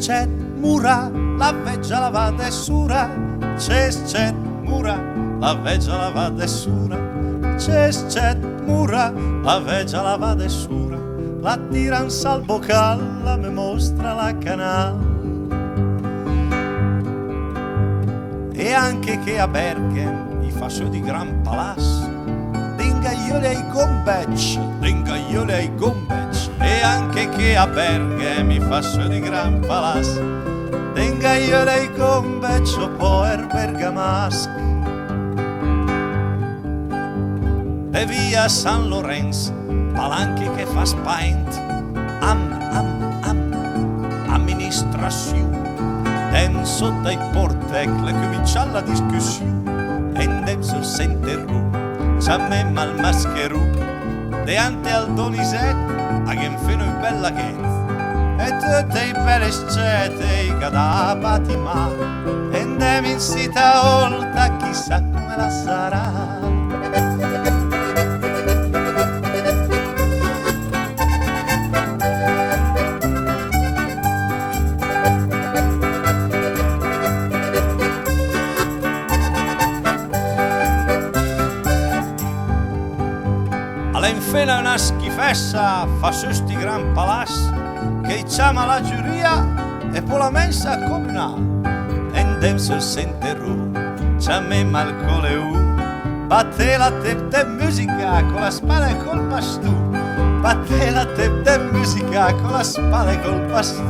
C'è mura, la veggia la va dessura, c'è mura, la veggia la va dessura, c'è mura, la veggia la va dessura, la tiran salvo calla, me mostra la canal. E anche che a Bergen i fa su di gran palas, dingaioli ai gombec, e anche che a Bergen mi fa su di gran palas, dingaioli ai gombec o poer bergamasc. E via San Lorenz, palanchi che fa spaint, amministrazione, den sotto i portec le comincia la discussione, e dem sul senterru, c'amme mal mascheru, de ante al Doniset, a che fino in bella gente, e tutte i belle scete, i cadavati ma, e dem in sita olta, chissà come la sarà. All'infine una schifessa fa su sti gran palas che chiama la giuria e poi la mensa comunale e dem sul senterù c'amme mal coleu batte la tep de musica con la spada e col pastù, batte la tep de musica con la spada e col pastù.